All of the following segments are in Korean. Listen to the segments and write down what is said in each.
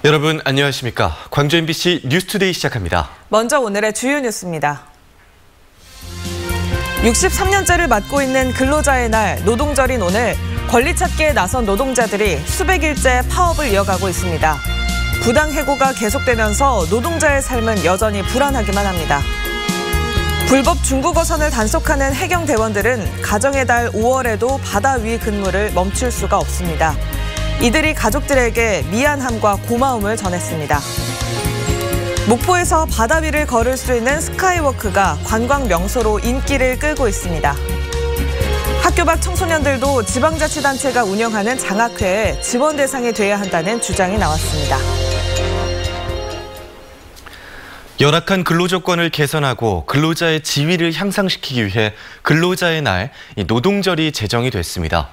여러분 안녕하십니까? 광주 MBC 뉴스투데이 시작합니다. 먼저 오늘의 주요 뉴스입니다. 63년째를 맞고 있는 근로자의 날 노동절인 오늘 권리 찾기에 나선 노동자들이 수백 일째 파업을 이어가고 있습니다. 부당 해고가 계속되면서 노동자의 삶은 여전히 불안하기만 합니다. 불법 중국어선을 단속하는 해경대원들은 가정의 달 5월에도 바다 위 근무를 멈출 수가 없습니다. 이들이 가족들에게 미안함과 고마움을 전했습니다. 목포에서 바다 위를 걸을 수 있는 스카이워크가 관광 명소로 인기를 끌고 있습니다. 학교 밖 청소년들도 지방자치단체가 운영하는 장학회에 지원 대상이 돼야 한다는 주장이 나왔습니다. 열악한 근로조건을 개선하고 근로자의 지위를 향상시키기 위해 근로자의 날 노동절이 제정이 됐습니다.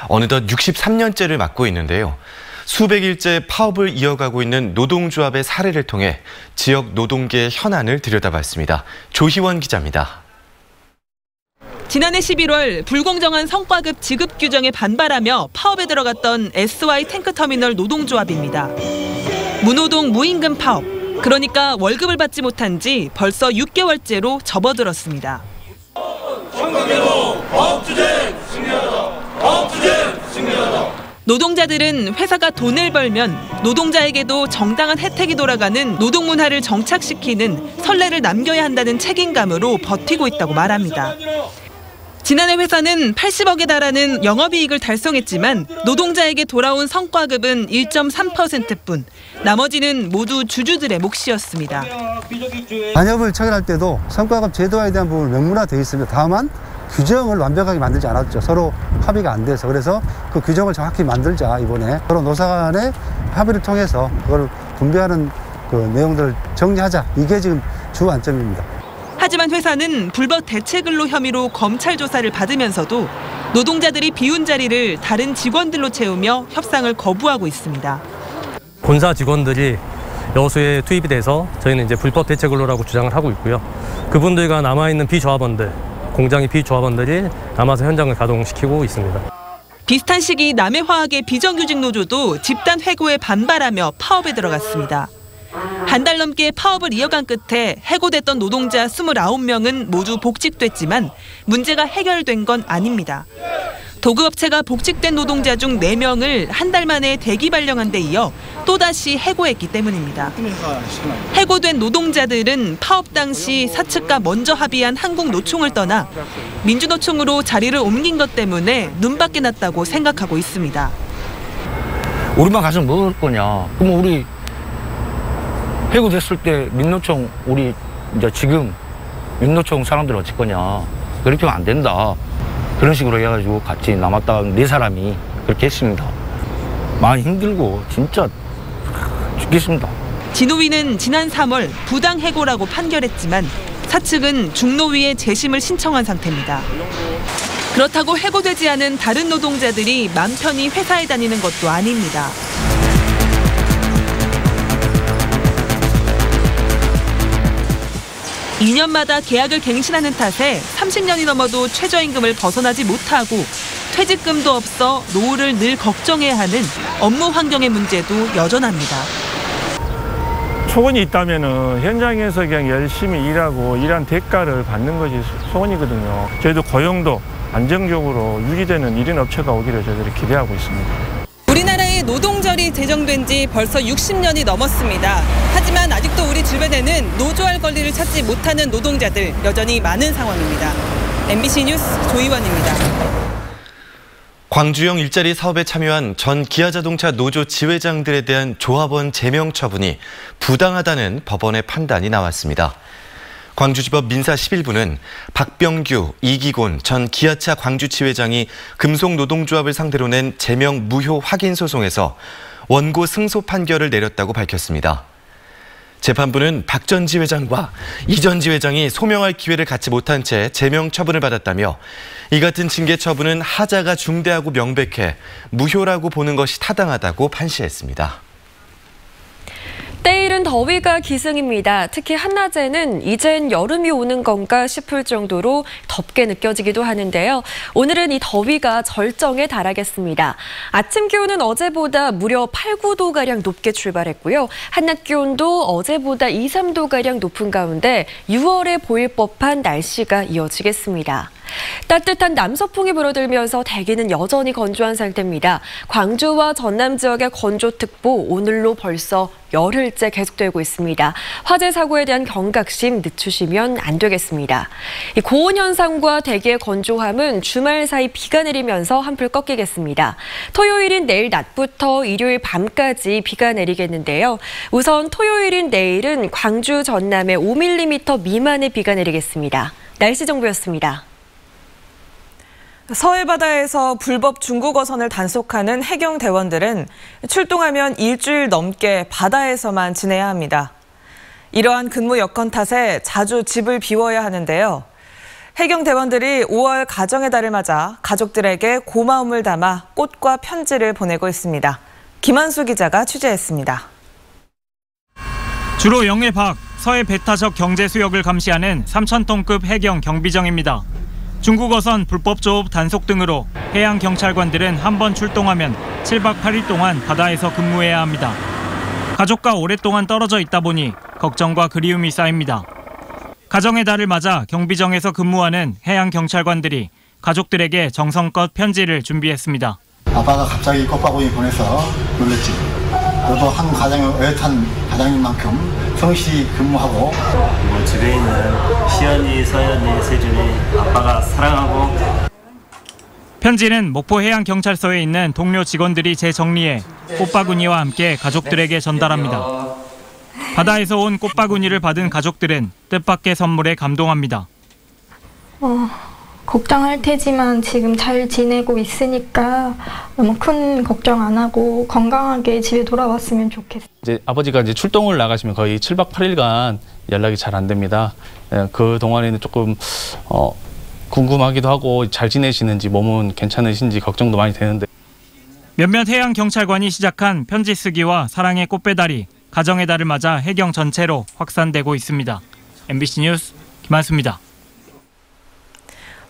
어느덧 63년째를 맞고 있는데요. 수백 일째 파업을 이어가고 있는 노동조합의 사례를 통해 지역 노동계의 현안을 들여다봤습니다. 조희원 기자입니다. 지난해 11월 불공정한 성과급 지급 규정에 반발하며 파업에 들어갔던 SY 탱크터미널 노동조합입니다. 무노동 무임금 파업. 그러니까 월급을 받지 못한 지 벌써 6개월째로 접어들었습니다. 노동자들은 회사가 돈을 벌면 노동자에게도 정당한 혜택이 돌아가는 노동 문화를 정착시키는 선례를 남겨야 한다는 책임감으로 버티고 있다고 말합니다. 지난해 회사는 80억에 달하는 영업이익을 달성했지만 노동자에게 돌아온 성과급은 1.3%뿐 나머지는 모두 주주들의 몫이었습니다. 반협을 체결할 때도 성과급 제도화에 대한 부분을 명문화되어 있습니다. 다만 규정을 완벽하게 만들지 않았죠. 서로 합의가 안 돼서. 그래서 그 규정을 정확히 만들자 이번에 서로 노사 간의 합의를 통해서 그걸 분배하는 그 내용들을 정리하자. 이게 지금 주 안점입니다. 하지만 회사는 불법 대체근로 혐의로 검찰 조사를 받으면서도 노동자들이 비운 자리를 다른 직원들로 채우며 협상을 거부하고 있습니다. 본사 직원들이 여수에 투입이 돼서 저희는 이제 불법 대체근로라고 주장을 하고 있고요. 그분들과 남아있는 비조합원들, 공장의 비조합원들이 남아서 현장을 가동시키고 있습니다. 비슷한 시기 남해화학의 비정규직 노조도 집단 해고에 반발하며 파업에 들어갔습니다. 한 달 넘게 파업을 이어간 끝에 해고됐던 노동자 29명은 모두 복직됐지만 문제가 해결된 건 아닙니다. 도급업체가 복직된 노동자 중 4명을 한 달 만에 대기 발령한 데 이어 또다시 해고했기 때문입니다. 해고된 노동자들은 파업 당시 사측과 먼저 합의한 한국노총을 떠나 민주노총으로 자리를 옮긴 것 때문에 눈밖에 났다고 생각하고 있습니다. 우리만 가서 뭐 할 거냐. 그럼 우리 해고됐을 때 민노총 우리 이제 지금 민노총 사람들 어쩔 거냐. 그렇게 하면 안 된다. 그런 식으로 해가지고 같이 남았다 4사람이 그렇게 했습니다. 많이 힘들고 진짜 죽겠습니다. 진호위는 지난 3월 부당 해고라고 판결했지만 사측은 중노위에 재심을 신청한 상태입니다. 그렇다고 해고되지 않은 다른 노동자들이 맘 편히 회사에 다니는 것도 아닙니다. (2년마다) 계약을 갱신하는 탓에 30년이 넘어도 최저임금을 벗어나지 못하고 퇴직금도 없어 노후를 늘 걱정해야 하는 업무 환경의 문제도 여전합니다. 소원이 있다면 현장에서 그냥 열심히 일하고 일한 대가를 받는 것이 소원이거든요. 저희도 고용도 안정적으로 유지되는 일인 업체가 오기를 저희들이 기대하고 있습니다. 우리나라의 노동절이 제정된 지 벌써 60년이 넘었습니다. 하지만 아직도 우리 주변에는 노조할 권리를 찾지 못하는 노동자들 여전히 많은 상황입니다. MBC 뉴스 조희원입니다. 광주형 일자리 사업에 참여한 전 기아자동차 노조 지회장들에 대한 조합원 제명 처분이 부당하다는 법원의 판단이 나왔습니다. 광주지법 민사 11부는 박병규, 이기곤 전 기아차 광주지회장이 금속노동조합을 상대로 낸 제명 무효 확인 소송에서 원고 승소 판결을 내렸다고 밝혔습니다. 재판부는 박 전 지회장과 이 전 지회장이 소명할 기회를 갖지 못한 채 제명 처분을 받았다며 이 같은 징계 처분은 하자가 중대하고 명백해 무효라고 보는 것이 타당하다고 판시했습니다. 때이른 내일은 더위가 기승입니다. 특히 한낮에는 이젠 여름이 오는 건가 싶을 정도로 덥게 느껴지기도 하는데요. 오늘은 이 더위가 절정에 달하겠습니다. 아침 기온은 어제보다 무려 8, 9도가량 높게 출발했고요. 한낮 기온도 어제보다 2, 3도가량 높은 가운데 6월에 보일 법한 날씨가 이어지겠습니다. 따뜻한 남서풍이 불어들면서 대기는 여전히 건조한 상태입니다. 광주와 전남 지역의 건조특보 오늘로 벌써 열흘째 계속되고 있습니다. 화재 사고에 대한 경각심 늦추시면 안 되겠습니다. 이 고온 현상과 대기의 건조함은 주말 사이 비가 내리면서 한풀 꺾이겠습니다. 토요일인 내일 낮부터 일요일 밤까지 비가 내리겠는데요. 우선 토요일인 내일은 광주 전남에 5mm 미만의 비가 내리겠습니다. 날씨 정보였습니다. 서해 바다에서 불법 중국 어선을 단속하는 해경 대원들은 출동하면 일주일 넘게 바다에서만 지내야 합니다. 이러한 근무 여건 탓에 자주 집을 비워야 하는데요. 해경 대원들이 5월 가정의 달을 맞아 가족들에게 고마움을 담아 꽃과 편지를 보내고 있습니다. 김한수 기자가 취재했습니다. 주로 영해 밖 서해 배타적 경제 수역을 감시하는 3,000톤급 해경 경비정입니다. 중국 어선 불법 조업 단속 등으로 해양 경찰관들은 한 번 출동하면 7박 8일 동안 바다에서 근무해야 합니다. 가족과 오랫동안 떨어져 있다 보니 걱정과 그리움이 쌓입니다. 가정의 달을 맞아 경비정에서 근무하는 해양 경찰관들이 가족들에게 정성껏 편지를 준비했습니다. 아빠가 갑자기 꽃바구니 보내서 놀랬지. 너도 한 가정의 어엿한 가장님만큼 성실히 근무하고 집에 있는 시연이, 서연이, 세준이 아빠가 사랑하고. 편지는 목포해양경찰서에 있는 동료 직원들이 재정리해 꽃바구니와 함께 가족들에게 전달합니다. 바다에서 온 꽃바구니를 받은 가족들은 뜻밖의 선물에 감동합니다. 걱정할 테지만 지금 잘 지내고 있으니까 너무 큰 걱정 안 하고 건강하게 집에 돌아왔으면 좋겠어요. 이제 아버지가 이제 출동을 나가시면 거의 7박 8일간 연락이 잘 안 됩니다. 그 동안에는 조금 궁금하기도 하고 잘 지내시는지 몸은 괜찮으신지 걱정도 많이 되는데. 몇몇 해양 경찰관이 시작한 편지 쓰기와 사랑의 꽃배달이 가정의 달을 맞아 해경 전체로 확산되고 있습니다. MBC 뉴스 김한수입니다.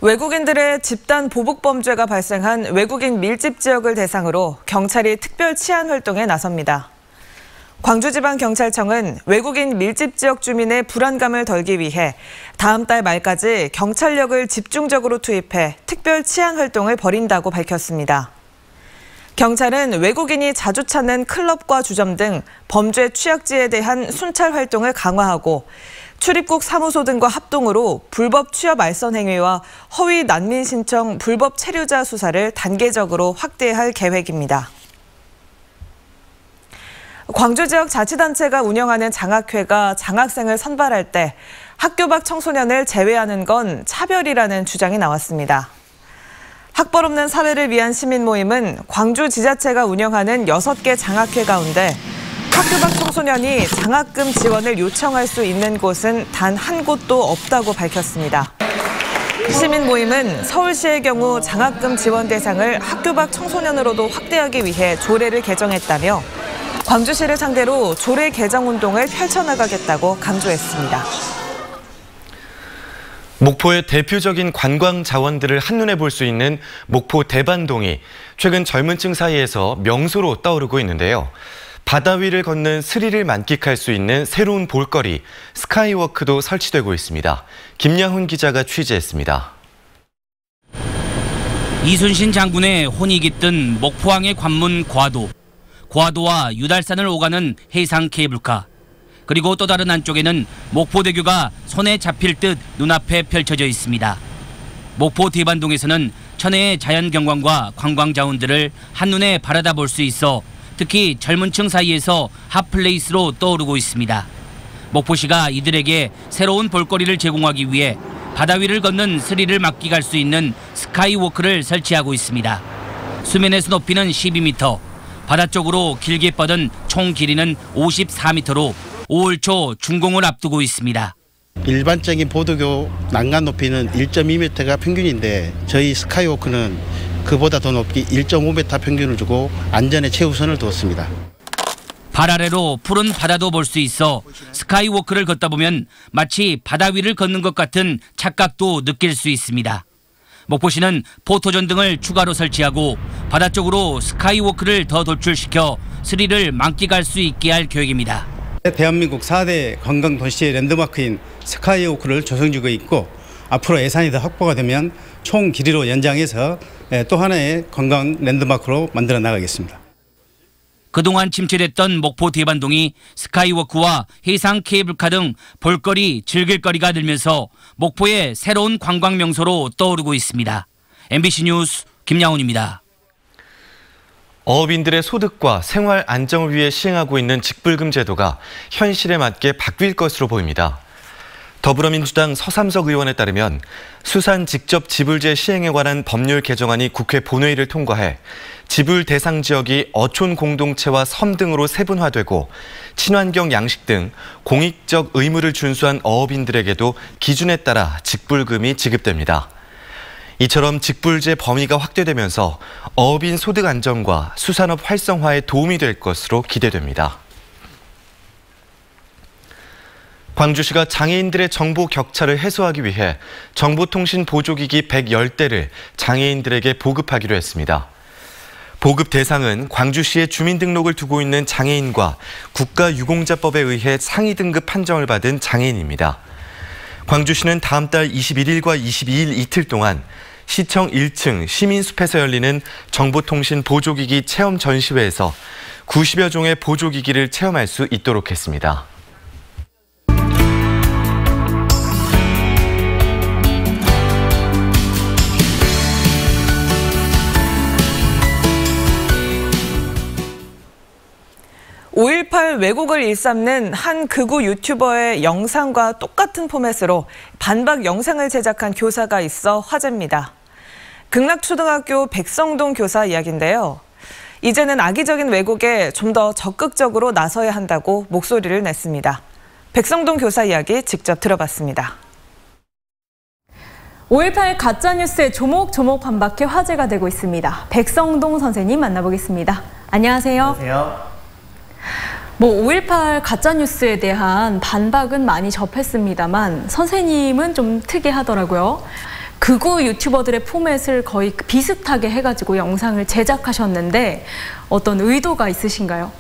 외국인들의 집단 보복 범죄가 발생한 외국인 밀집 지역을 대상으로 경찰이 특별 치안 활동에 나섭니다. 광주지방경찰청은 외국인 밀집 지역 주민의 불안감을 덜기 위해 다음 달 말까지 경찰력을 집중적으로 투입해 특별 치안 활동을 벌인다고 밝혔습니다. 경찰은 외국인이 자주 찾는 클럽과 주점 등 범죄 취약지에 대한 순찰 활동을 강화하고 출입국 사무소 등과 합동으로 불법 취업 알선 행위와 허위 난민 신청 불법 체류자 수사를 단계적으로 확대할 계획입니다. 광주 지역 자치단체가 운영하는 장학회가 장학생을 선발할 때 학교 밖 청소년을 제외하는 건 차별이라는 주장이 나왔습니다. 학벌 없는 사회를 위한 시민 모임은 광주 지자체가 운영하는 6개 장학회 가운데 학교 밖 청소년이 장학금 지원을 요청할 수 있는 곳은 단 한 곳도 없다고 밝혔습니다. 시민 모임은 서울시의 경우 장학금 지원 대상을 학교 밖 청소년으로도 확대하기 위해 조례를 개정했다며 광주시를 상대로 조례 개정 운동을 펼쳐나가겠다고 강조했습니다. 목포의 대표적인 관광 자원들을 한눈에 볼 수 있는 목포 대반동이 최근 젊은 층 사이에서 명소로 떠오르고 있는데요. 바다 위를 걷는 스릴을 만끽할 수 있는 새로운 볼거리 스카이워크도 설치되고 있습니다. 김양훈 기자가 취재했습니다. 이순신 장군의 혼이 깃든 목포항의 관문 과도. 과도와 유달산을 오가는 해상 케이블카. 그리고 또 다른 한쪽에는 목포대교가 손에 잡힐 듯 눈앞에 펼쳐져 있습니다. 목포 대반동에서는 천혜의 자연경관과 관광자원들을 한눈에 바라다 볼 수 있어 특히 젊은 층 사이에서 핫플레이스로 떠오르고 있습니다. 목포시가 이들에게 새로운 볼거리를 제공하기 위해 바다 위를 걷는 스릴을 만끽할 수 있는 스카이워크를 설치하고 있습니다. 수면에서 높이는 12m, 바다 쪽으로 길게 뻗은 총 길이는 54m로 5월 초 준공을 앞두고 있습니다. 일반적인 보도교 난간 높이는 1.2m가 평균인데 저희 스카이워크는 그보다 더 높이 1.5m 평균을 주고 안전에 최우선을 두었습니다. 발 아래로 푸른 바다도 볼 수 있어 스카이워크를 걷다 보면 마치 바다 위를 걷는 것 같은 착각도 느낄 수 있습니다. 목포시는 포토존 등을 추가로 설치하고 바다 쪽으로 스카이워크를 더 도출시켜 스릴을 만끽할 수 있게 할 계획입니다. 대한민국 4대 관광도시의 랜드마크인 스카이워크를 조성 중에 있고 앞으로 예산이 더 확보가 되면 총 길이로 연장해서 또 하나의 관광 랜드마크로 만들어 나가겠습니다. 그동안 침체됐던 목포 대반동이 스카이워크와 해상 케이블카 등 볼거리, 즐길거리가 늘면서 목포의 새로운 관광 명소로 떠오르고 있습니다. MBC 뉴스 김양훈입니다. 어업인들의 소득과 생활 안정을 위해 시행하고 있는 직불금 제도가 현실에 맞게 바뀔 것으로 보입니다. 더불어민주당 서삼석 의원에 따르면 수산 직접 지불제 시행에 관한 법률 개정안이 국회 본회의를 통과해 지불 대상 지역이 어촌 공동체와 섬 등으로 세분화되고 친환경 양식 등 공익적 의무를 준수한 어업인들에게도 기준에 따라 직불금이 지급됩니다. 이처럼 직불제 범위가 확대되면서 어업인 소득 안정과 수산업 활성화에 도움이 될 것으로 기대됩니다. 광주시가 장애인들의 정보 격차를 해소하기 위해 정보통신 보조기기 110대를 장애인들에게 보급하기로 했습니다. 보급 대상은 광주시에 주민등록을 두고 있는 장애인과 국가유공자법에 의해 상위 등급 판정을 받은 장애인입니다. 광주시는 다음 달 21일과 22일 이틀 동안 시청 1층 시민숲에서 열리는 정보통신 보조기기 체험 전시회에서 90여 종의 보조기기를 체험할 수 있도록 했습니다. (5.18) 왜곡을 일삼는 한 극우 유튜버의 영상과 똑같은 포맷으로 반박 영상을 제작한 교사가 있어 화제입니다. 극락초등학교 백성동 교사 이야기인데요. 이제는 악의적인 왜곡에 좀 더 적극적으로 나서야 한다고 목소리를 냈습니다. 백성동 교사 이야기 직접 들어봤습니다. 5.18 가짜뉴스에 조목조목 반박해 화제가 되고 있습니다. 백성동 선생님 만나보겠습니다. 안녕하세요. 안녕하세요. 5.18 가짜뉴스에 대한 반박은 많이 접했습니다만 선생님은 좀 특이하더라고요. 극우 유튜버들의 포맷을 거의 비슷하게 해가지고 영상을 제작하셨는데 어떤 의도가 있으신가요?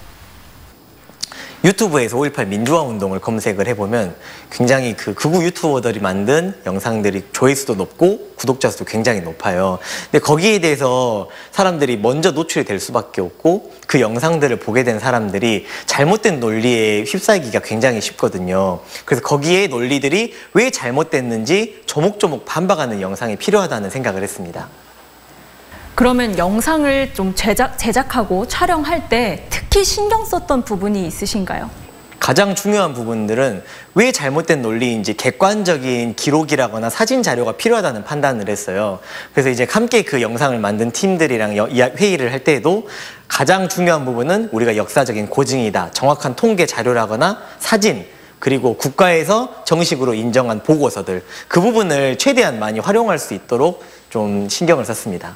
유튜브에서 5.18 민주화 운동을 검색을 해보면 굉장히 그 극우 유튜버들이 만든 영상들이 조회수도 높고 구독자 수도 굉장히 높아요. 근데 거기에 대해서 사람들이 먼저 노출이 될 수밖에 없고 그 영상들을 보게 된 사람들이 잘못된 논리에 휩싸이기가 굉장히 쉽거든요. 그래서 거기에 논리들이 왜 잘못됐는지 조목조목 반박하는 영상이 필요하다는 생각을 했습니다. 그러면 영상을 좀 제작하고 촬영할 때 특히 신경 썼던 부분이 있으신가요? 가장 중요한 부분들은 왜 잘못된 논리인지 객관적인 기록이라거나 사진 자료가 필요하다는 판단을 했어요. 그래서 이제 함께 그 영상을 만든 팀들이랑 회의를 할 때에도 가장 중요한 부분은 우리가 역사적인 고증이다, 정확한 통계 자료라거나 사진, 그리고 국가에서 정식으로 인정한 보고서들, 그 부분을 최대한 많이 활용할 수 있도록 좀 신경을 썼습니다.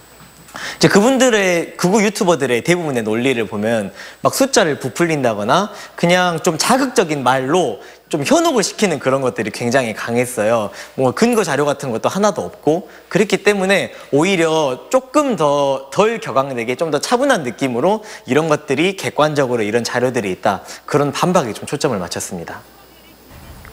이제 그분들의 극우 유튜버들의 대부분의 논리를 보면 막 숫자를 부풀린다거나 그냥 좀 자극적인 말로 좀 현혹을 시키는 그런 것들이 굉장히 강했어요. 뭐 근거 자료 같은 것도 하나도 없고, 그렇기 때문에 오히려 조금 더 덜 격앙되게 좀 더 차분한 느낌으로 이런 것들이 객관적으로 이런 자료들이 있다, 그런 반박에 좀 초점을 맞췄습니다.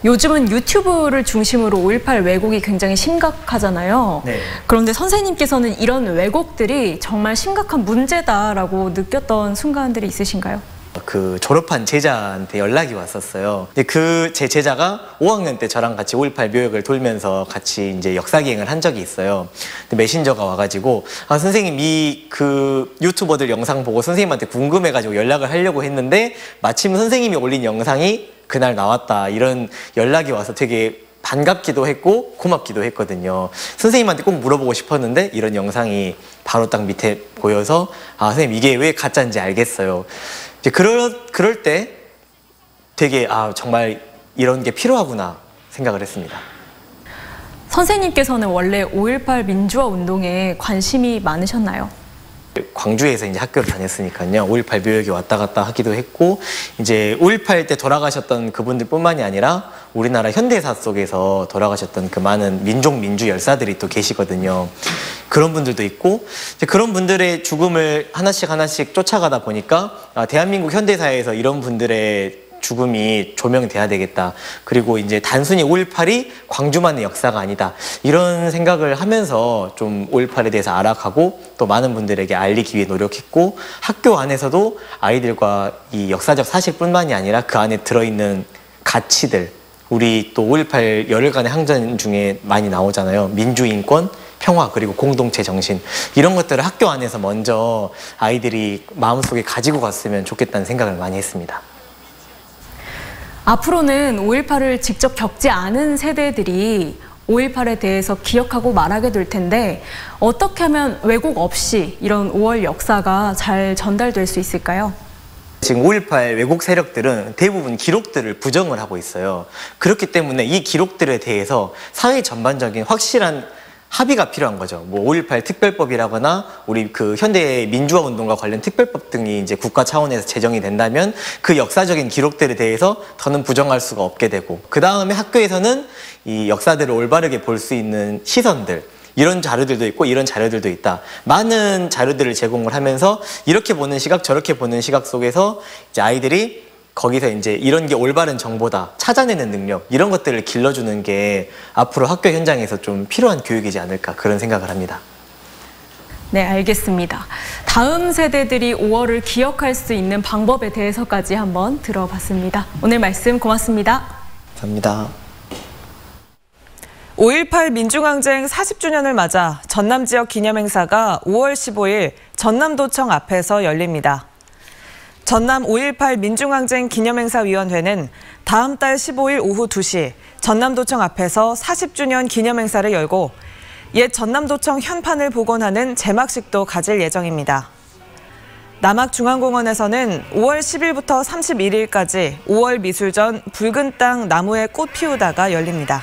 요즘은 유튜브를 중심으로 5.18 왜곡이 굉장히 심각하잖아요. 네. 그런데 선생님께서는 이런 왜곡들이 정말 심각한 문제다라고 느꼈던 순간들이 있으신가요? 그 졸업한 제자한테 연락이 왔었어요. 근데 그 제 제자가 5학년 때 저랑 같이 5.18 묘역을 돌면서 같이 이제 역사기행을 한 적이 있어요. 근데 메신저가 와가지고 선생님 이 그 유튜버들 영상 보고 선생님한테 궁금해가지고 연락을 하려고 했는데 마침 선생님이 올린 영상이 그날 나왔다, 이런 연락이 와서 되게 반갑기도 했고 고맙기도 했거든요. 선생님한테 꼭 물어보고 싶었는데 이런 영상이 바로 딱 밑에 보여서 선생님 이게 왜 가짜인지 알겠어요. 이제 그럴 때 되게 정말 이런 게 필요하구나 생각을 했습니다. 선생님께서는 원래 5.18 민주화 운동에 관심이 많으셨나요? 광주에서 이제 학교를 다녔으니까요. 5.18 묘역에 왔다 갔다 하기도 했고, 이제 5.18 때 돌아가셨던 그분들뿐만이 아니라 우리나라 현대사 속에서 돌아가셨던 그 많은 민주 열사들이 또 계시거든요. 그런 분들도 있고, 이제 그런 분들의 죽음을 하나씩 쫓아가다 보니까 대한민국 현대사에서 이런 분들의 죽음이 조명돼야 되겠다. 그리고 이제 단순히 5.18이 광주만의 역사가 아니다. 이런 생각을 하면서 좀 5.18에 대해서 알아가고 또 많은 분들에게 알리기 위해 노력했고, 학교 안에서도 아이들과 이 역사적 사실뿐만이 아니라 그 안에 들어있는 가치들, 우리 또 5.18 열흘간의 항전 중에 많이 나오잖아요. 민주인권, 평화, 그리고 공동체 정신, 이런 것들을 학교 안에서 먼저 아이들이 마음속에 가지고 갔으면 좋겠다는 생각을 많이 했습니다. 앞으로는 5.18을 직접 겪지 않은 세대들이 5.18에 대해서 기억하고 말하게 될 텐데, 어떻게 하면 왜곡 없이 이런 5월 역사가 잘 전달될 수 있을까요? 지금 5.18 왜곡 세력들은 대부분 기록들을 부정을 하고 있어요. 그렇기 때문에 이 기록들에 대해서 사회 전반적인 확실한 합의가 필요한 거죠. 뭐 5.18 특별법이라거나 우리 그 현대 민주화 운동과 관련 특별법 등이 이제 국가 차원에서 제정이 된다면 그 역사적인 기록들에 대해서 더는 부정할 수가 없게 되고, 그 다음에 학교에서는 이 역사들을 올바르게 볼 수 있는 시선들, 이런 자료들도 있고 이런 자료들도 있다. 많은 자료들을 제공을 하면서 이렇게 보는 시각 저렇게 보는 시각 속에서 이제 아이들이 거기서 이제 이런 게 올바른 정보다 찾아내는 능력, 이런 것들을 길러주는 게 앞으로 학교 현장에서 좀 필요한 교육이지 않을까, 그런 생각을 합니다. 네, 알겠습니다. 다음 세대들이 5월을 기억할 수 있는 방법에 대해서까지 한번 들어봤습니다. 오늘 말씀 고맙습니다. 감사합니다. 5.18 민중항쟁 40주년을 맞아 전남 지역 기념행사가 5월 15일 전남도청 앞에서 열립니다. 전남 5.18 민중항쟁 기념행사위원회는 다음 달 15일 오후 2시 전남도청 앞에서 40주년 기념행사를 열고 옛 전남도청 현판을 복원하는 제막식도 가질 예정입니다. 남학중앙공원에서는 5월 10일부터 31일까지 5월 미술전 붉은 땅 나무에 꽃 피우다가 열립니다.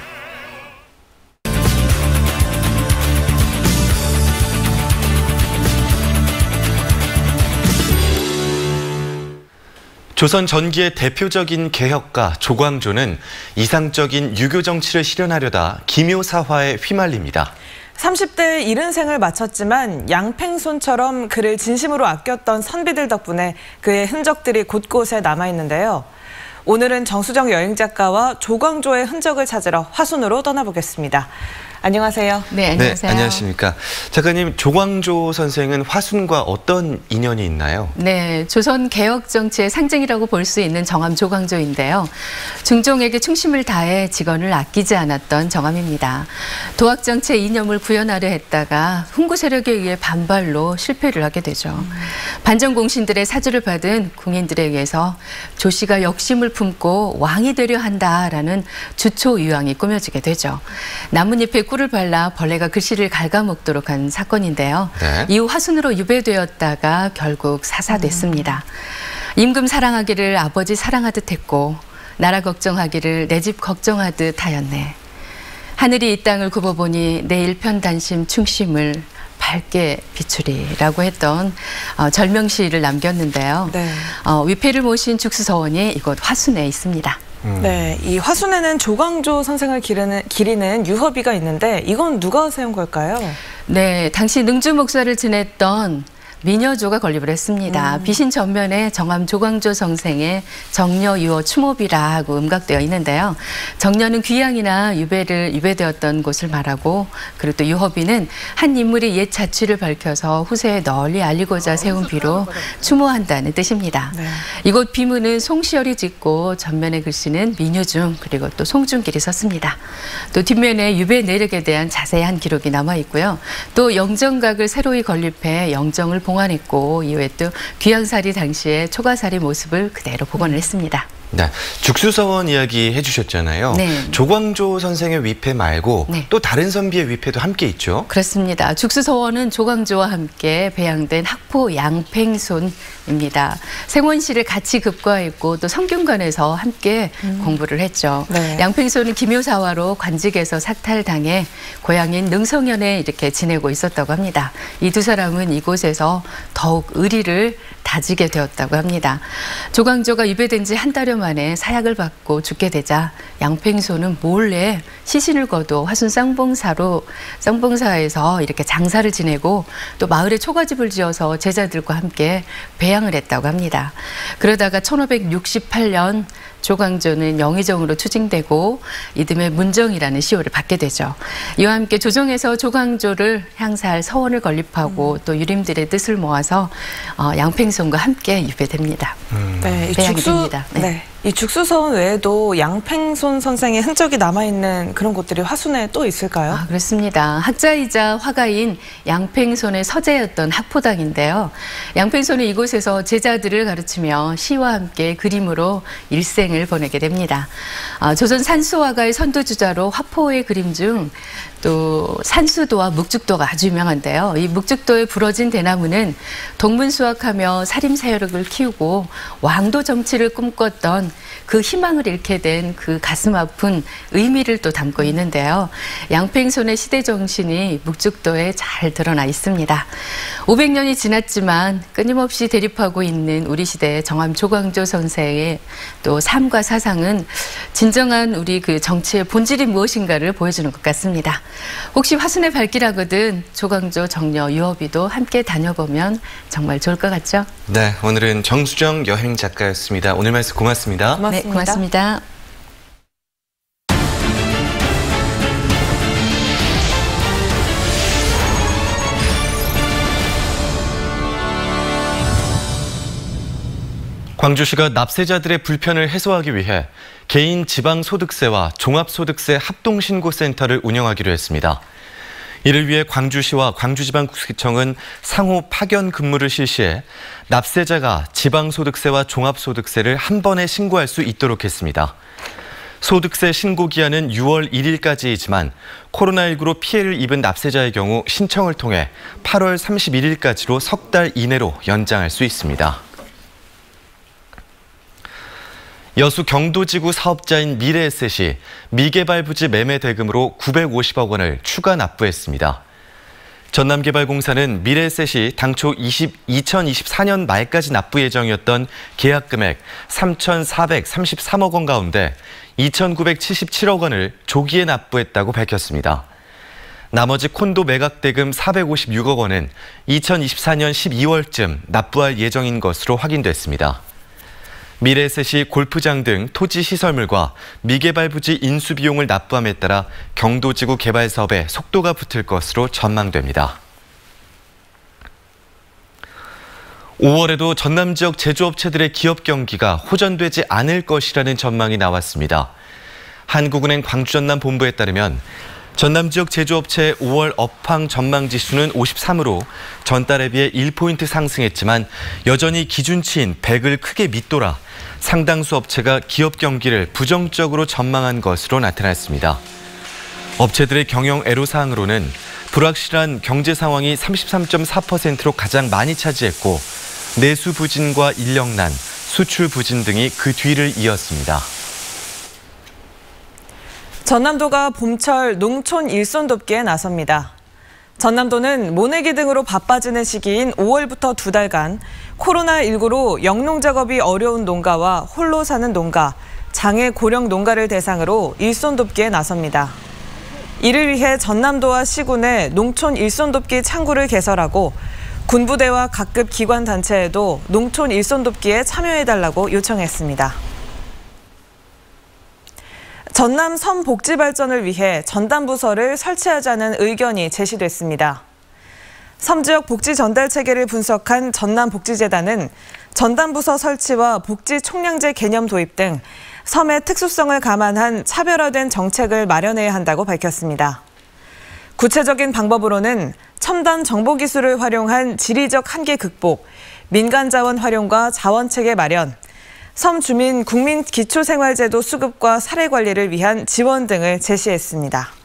조선 전기의 대표적인 개혁가 조광조는 이상적인 유교 정치를 실현하려다 기묘사화에 휘말립니다. 30대에 이른 생을 마쳤지만 양팽손처럼 그를 진심으로 아꼈던 선비들 덕분에 그의 흔적들이 곳곳에 남아있는데요. 오늘은 정수정 여행작가와 조광조의 흔적을 찾으러 화순으로 떠나보겠습니다. 안녕하세요. 네, 안녕하세요. 네, 안녕하십니까. 작가님, 조광조 선생은 화순과 어떤 인연이 있나요? 네, 조선 개혁 정치의 상징이라고 볼 수 있는 정암 조광조인데요. 중종에게 충심을 다해 직원을 아끼지 않았던 정암입니다. 도학 정치의 이념을 구현하려 했다가 훈구 세력에 의해 반발로 실패를 하게 되죠. 반정 공신들의 사주를 받은 궁인들에 의해서 조씨가 역심을 품고 왕이 되려 한다라는 주초유황이 꾸며지게 되죠. 나뭇잎에 꿀을 발라 벌레가 글씨를 갉아먹도록 한 사건인데요. 네. 이후 화순으로 유배되었다가 결국 사사됐습니다. 임금 사랑하기를 아버지 사랑하듯 했고 나라 걱정하기를 내 집 걱정하듯 하였네. 하늘이 이 땅을 굽어보니 내 일편단심 충심을 밝게 비추리라고 했던 절명시를 남겼는데요. 네. 위패를 모신 죽수서원이 이곳 화순에 있습니다. 네, 이 화순에는 조광조 선생을 기리는 유허비가 있는데 이건 누가 세운 걸까요? 네, 당시 능주 목사를 지냈던 미녀조가 건립을 했습니다. 비신 전면에 정암 조광조 선생의 정녀 유어 추모비라고 음각되어 있는데요. 정녀는 귀양이나 유배되었던 곳을 말하고, 그리고 또 유허비는 한 인물이 옛 자취를 밝혀서 후세에 널리 알리고자 세운 비로 추모한다는 뜻입니다. 네. 이곳 비문은 송시열이 짓고 전면의 글씨는 민유중 그리고 또 송중길이 썼습니다. 또 뒷면에 유배 내력에 대한 자세한 기록이 남아 있고요. 또 영정각을 새로이 건립해 영정을 봉안했고 이후에 또 귀양살이 당시의 초가살이 모습을 그대로 복원을 했습니다. 네, 죽수서원 이야기 해주셨잖아요. 네. 조광조 선생의 위패 말고 네. 또 다른 선비의 위패도 함께 있죠. 그렇습니다. 죽수서원은 조광조와 함께 배양된 학포 양팽손입니다. 생원시를 같이 급과했고 또 성균관에서 함께 공부를 했죠. 네. 양팽손은 기묘사화로 관직에서 삭탈당해 고향인 능성현에 이렇게 지내고 있었다고 합니다. 이 두 사람은 이곳에서 더욱 의리를 다지게 되었다고 합니다. 조광조가 유배된 지 한 달여 만에 사약을 받고 죽게 되자 양팽소는 몰래 시신을 거둬 화순 쌍봉사에서 이렇게 장사를 지내고 또 마을에 초가집을 지어서 제자들과 함께 배양을 했다고 합니다. 그러다가 1568년 조광조는 영의정으로 추징되고 이듬해 문정이라는 시호를 받게 되죠. 이와 함께 조정에서 조광조를 향사할 서원을 건립하고 또 유림들의 뜻을 모아서 양팽손과 함께 유배됩니다. 네, 배양이 됩니다. 네. 이 죽수서원 외에도 양팽손 선생의 흔적이 남아있는 그런 곳들이 화순에 또 있을까요? 그렇습니다. 학자이자 화가인 양팽손의 서재였던 학포당인데요. 양팽손은 이곳에서 제자들을 가르치며 시와 함께 그림으로 일생을 보내게 됩니다. 조선 산수화가의 선두주자로 화포의 그림 중 또 산수도와 묵죽도가 아주 유명한데요. 이 묵죽도에 부러진 대나무는 동문수학하며 사림사열을 키우고 왕도 정치를 꿈꿨던 그 희망을 잃게 된 그 가슴 아픈 의미를 또 담고 있는데요. 양팽손의 시대 정신이 묵죽도에 잘 드러나 있습니다. 500년이 지났지만 끊임없이 대립하고 있는 우리 시대의 정암 조광조 선생의 또 삶과 사상은 진정한 우리 그 정치의 본질이 무엇인가를 보여주는 것 같습니다. 혹시 화순의 발길하거든 조광조 정려 유업이도 함께 다녀보면 정말 좋을 것 같죠? 네, 오늘은 정수정 여행 작가였습니다. 오늘 말씀 고맙습니다. 네, 고맙습니다. 광주시가 납세자들의 불편을 해소하기 위해 개인 지방소득세와 종합소득세 합동신고센터를 운영하기로 했습니다. 이를 위해 광주시와 광주지방국세청은 상호 파견 근무를 실시해 납세자가 지방소득세와 종합소득세를 한 번에 신고할 수 있도록 했습니다. 소득세 신고 기한은 6월 1일까지이지만 코로나19로 피해를 입은 납세자의 경우 신청을 통해 8월 31일까지로 석 달 이내로 연장할 수 있습니다. 여수 경도지구 사업자인 미래에셋이 미개발 부지 매매 대금으로 950억 원을 추가 납부했습니다. 전남개발공사는 미래에셋이 당초 2024년 말까지 납부 예정이었던 계약 금액 3,433억 원 가운데 2,977억 원을 조기에 납부했다고 밝혔습니다. 나머지 콘도 매각 대금 456억 원은 2024년 12월쯤 납부할 예정인 것으로 확인됐습니다. 미래에셋이 골프장 등 토지 시설물과 미개발 부지 인수 비용을 납부함에 따라 경도지구 개발 사업에 속도가 붙을 것으로 전망됩니다. 5월에도 전남 지역 제조업체들의 기업 경기가 호전되지 않을 것이라는 전망이 나왔습니다. 한국은행 광주전남 본부에 따르면 전남 지역 제조업체의 5월 업황 전망 지수는 53으로 전달에 비해 1포인트 상승했지만 여전히 기준치인 100을 크게 밑돌아 상당수 업체가 기업 경기를 부정적으로 전망한 것으로 나타났습니다. 업체들의 경영 애로사항으로는 불확실한 경제 상황이 33.4%로 가장 많이 차지했고 내수 부진과 인력난, 수출 부진 등이 그 뒤를 이었습니다. 전남도가 봄철 농촌 일손 돕기에 나섭니다. 전남도는 모내기 등으로 바빠지는 시기인 5월부터 2달간 코로나19로 영농 작업이 어려운 농가와 홀로 사는 농가, 장애 고령 농가를 대상으로 일손 돕기에 나섭니다. 이를 위해 전남도와 시군에 농촌 일손 돕기 창구를 개설하고 군부대와 각급 기관 단체에도 농촌 일손 돕기에 참여해달라고 요청했습니다. 전남 섬 복지 발전을 위해 전담부서를 설치하자는 의견이 제시됐습니다. 섬 지역 복지 전달 체계를 분석한 전남복지재단은 전담부서 설치와 복지 총량제 개념 도입 등 섬의 특수성을 감안한 차별화된 정책을 마련해야 한다고 밝혔습니다. 구체적인 방법으로는 첨단 정보기술을 활용한 지리적 한계 극복, 민간 자원 활용과 자원체계 마련, 섬 주민 국민 기초생활제도 수급과 사례 관리를 위한 지원 등을 제시했습니다.